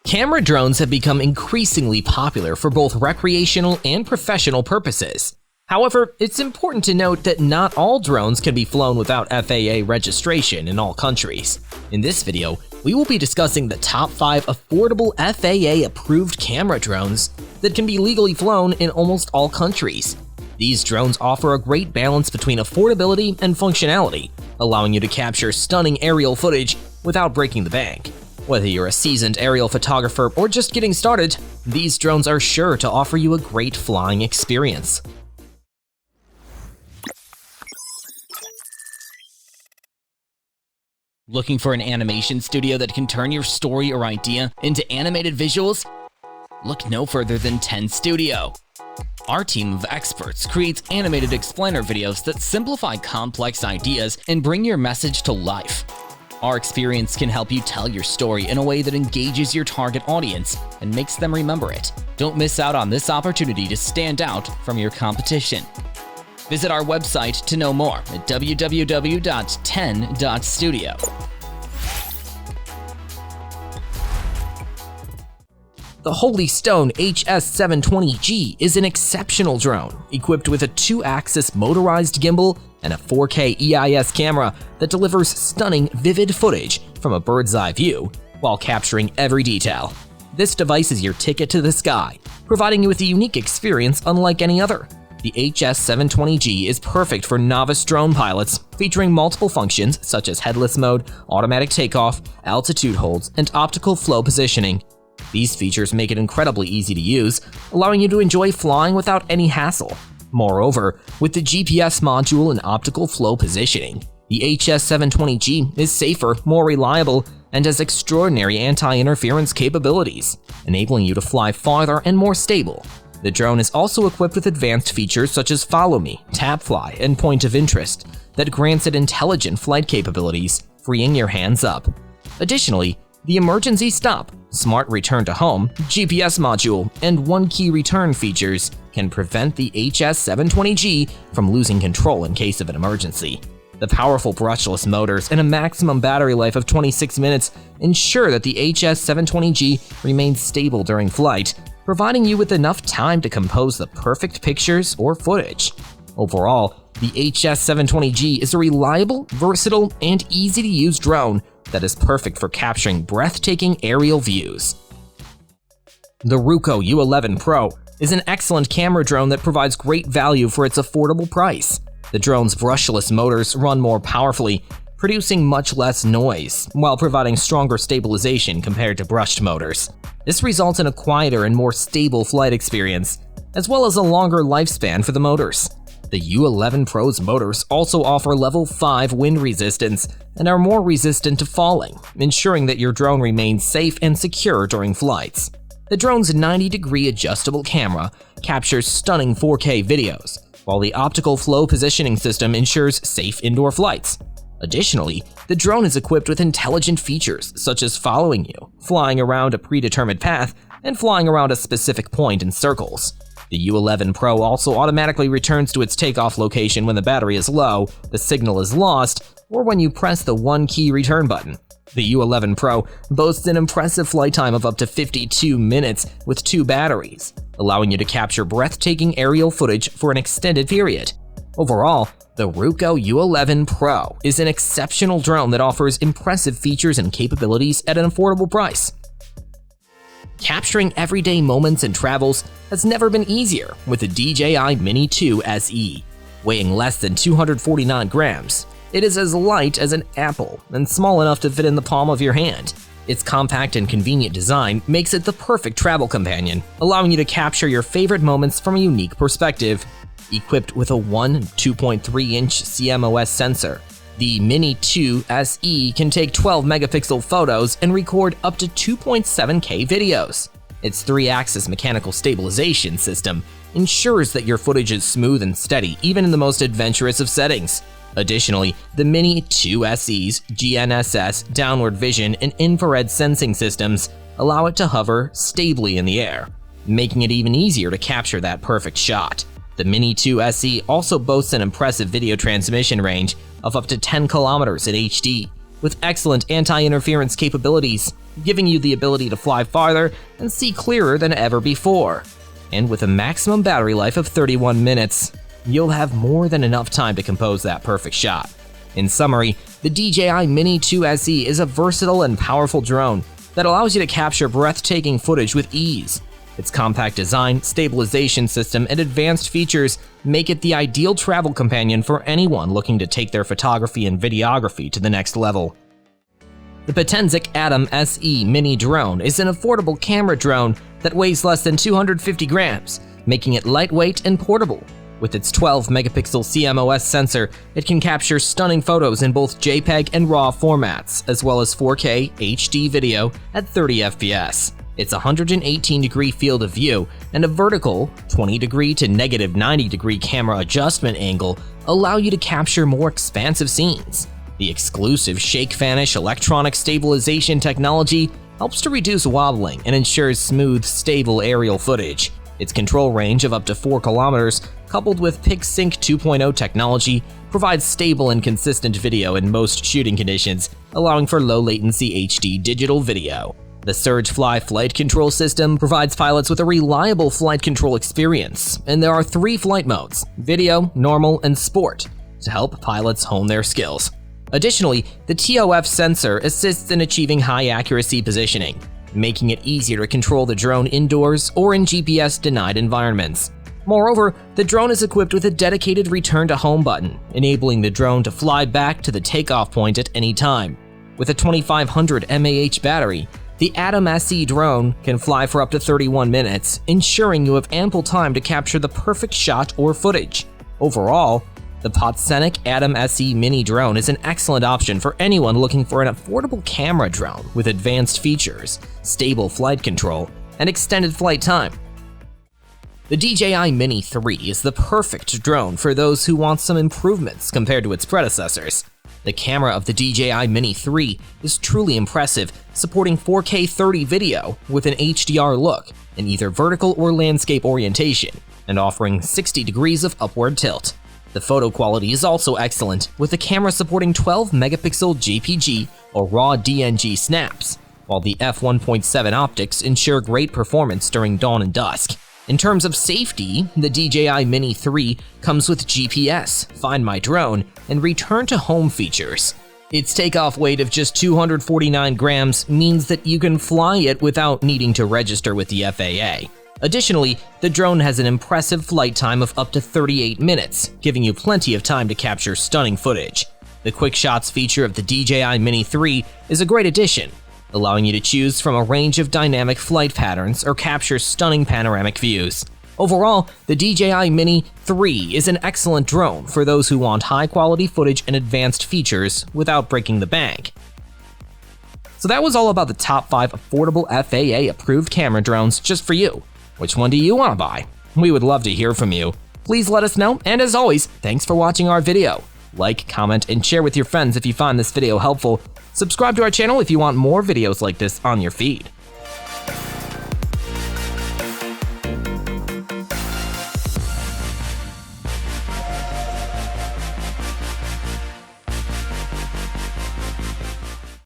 Camera drones have become increasingly popular for both recreational and professional purposes. However, it's important to note that not all drones can be flown without FAA registration in all countries. In this video, we will be discussing the top 5 affordable FAA approved camera drones that can be legally flown in almost all countries. These drones offer a great balance between affordability and functionality, allowing you to capture stunning aerial footage without breaking the bank. Whether you're a seasoned aerial photographer or just getting started, these drones are sure to offer you a great flying experience. Looking for an animation studio that can turn your story or idea into animated visuals? Look no further than 10 Studio. Our team of experts creates animated explainer videos that simplify complex ideas and bring your message to life. Our experience can help you tell your story in a way that engages your target audience and makes them remember it. Don't miss out on this opportunity to stand out from your competition. Visit our website to know more at www.10.studio. The Holy Stone HS720G is an exceptional drone, equipped with a 2-axis motorized gimbal and a 4K EIS camera that delivers stunning, vivid footage from a bird's-eye view while capturing every detail. This device is your ticket to the sky, providing you with a unique experience unlike any other. The HS720G is perfect for novice drone pilots, featuring multiple functions such as headless mode, automatic takeoff, altitude holds, and optical flow positioning. These features make it incredibly easy to use, allowing you to enjoy flying without any hassle. Moreover, with the GPS module and optical flow positioning, the HS720G is safer, more reliable, and has extraordinary anti-interference capabilities, enabling you to fly farther and more stable. The drone is also equipped with advanced features such as Follow Me, Tap Fly, and Point of Interest that grants it intelligent flight capabilities, freeing your hands up. Additionally, the Emergency Stop, Smart Return to Home, GPS module, and One Key Return features can prevent the HS720G from losing control in case of an emergency. The powerful brushless motors and a maximum battery life of 26 minutes ensure that the HS720G remains stable during flight, providing you with enough time to compose the perfect pictures or footage. Overall, the HS720G is a reliable, versatile, and easy-to-use drone that is perfect for capturing breathtaking aerial views. The Ruko U11PRO is an excellent camera drone that provides great value for its affordable price. The drone's brushless motors run more powerfully, producing much less noise, while providing stronger stabilization compared to brushed motors. This results in a quieter and more stable flight experience, as well as a longer lifespan for the motors. The U11PRO's motors also offer level 5 wind resistance and are more resistant to falling, ensuring that your drone remains safe and secure during flights. The drone's 90-degree adjustable camera captures stunning 4K videos, while the optical flow positioning system ensures safe indoor flights. Additionally, the drone is equipped with intelligent features such as following you, flying around a predetermined path, and flying around a specific point in circles. The U11PRO also automatically returns to its takeoff location when the battery is low, the signal is lost, or when you press the One Key Return button. The U11PRO boasts an impressive flight time of up to 52 minutes with 2 batteries, allowing you to capture breathtaking aerial footage for an extended period. Overall, the Ruko U11PRO is an exceptional drone that offers impressive features and capabilities at an affordable price. Capturing everyday moments and travels has never been easier with the DJI Mini 2 SE. Weighing less than 249 grams, it is as light as an apple and small enough to fit in the palm of your hand. Its compact and convenient design makes it the perfect travel companion, allowing you to capture your favorite moments from a unique perspective. Equipped with a 2.3-inch CMOS sensor, the Mini 2 SE can take 12-megapixel photos and record up to 2.7K videos. Its 3-axis mechanical stabilization system ensures that your footage is smooth and steady even in the most adventurous of settings. Additionally, the Mini 2 SE's GNSS, downward vision, and infrared sensing systems allow it to hover stably in the air, making it even easier to capture that perfect shot. The Mini 2 SE also boasts an impressive video transmission range of up to 10 kilometers in HD, with excellent anti-interference capabilities. giving you the ability to fly farther and see clearer than ever before. And with a maximum battery life of 31 minutes, you'll have more than enough time to compose that perfect shot. In summary, the DJI Mini 2 SE is a versatile and powerful drone that allows you to capture breathtaking footage with ease. Its compact design, stabilization system, and advanced features make it the ideal travel companion for anyone looking to take their photography and videography to the next level. The Potensic ATOM SE Mini drone is an affordable camera drone that weighs less than 250 grams, making it lightweight and portable. With its 12-megapixel CMOS sensor, it can capture stunning photos in both JPEG and RAW formats, as well as 4K HD video at 30 FPS. Its 118-degree field of view and a vertical 20-degree to negative 90-degree camera adjustment angle allow you to capture more expansive scenes. The exclusive shake-vanish electronic stabilization technology helps to reduce wobbling and ensures smooth, stable aerial footage. Its control range of up to 4 kilometers, coupled with PixSync 2.0 technology, provides stable and consistent video in most shooting conditions, allowing for low-latency HD digital video. The SurgeFly flight control system provides pilots with a reliable flight control experience, and there are 3 flight modes: video, normal, and sport, to help pilots hone their skills. Additionally, the TOF sensor assists in achieving high-accuracy positioning, making it easier to control the drone indoors or in GPS-denied environments. Moreover, the drone is equipped with a dedicated return-to-home button, enabling the drone to fly back to the takeoff point at any time. With a 2500 mAh battery, the ATOM SE drone can fly for up to 31 minutes, ensuring you have ample time to capture the perfect shot or footage. Overall, the Potensic ATOM SE Mini drone is an excellent option for anyone looking for an affordable camera drone with advanced features, stable flight control, and extended flight time. The DJI Mini 3 is the perfect drone for those who want some improvements compared to its predecessors. The camera of the DJI Mini 3 is truly impressive, supporting 4K 30 video with an HDR look in either vertical or landscape orientation, and offering 60 degrees of upward tilt. The photo quality is also excellent, with the camera supporting 12-megapixel JPG or RAW DNG snaps, while the f1.7 optics ensure great performance during dawn and dusk. In terms of safety, the DJI Mini 3 comes with GPS, Find My Drone, and Return to Home features. Its takeoff weight of just 249 grams means that you can fly it without needing to register with the FAA. Additionally, the drone has an impressive flight time of up to 38 minutes, giving you plenty of time to capture stunning footage. The Quick Shots feature of the DJI Mini 3 is a great addition, allowing you to choose from a range of dynamic flight patterns or capture stunning panoramic views. Overall, the DJI Mini 3 is an excellent drone for those who want high-quality footage and advanced features without breaking the bank. So that was all about the top 5 affordable FAA-approved camera drones just for you. Which one do you want to buy? We would love to hear from you. Please let us know, and as always, thanks for watching our video. Like, comment, and share with your friends if you find this video helpful. Subscribe to our channel if you want more videos like this on your feed.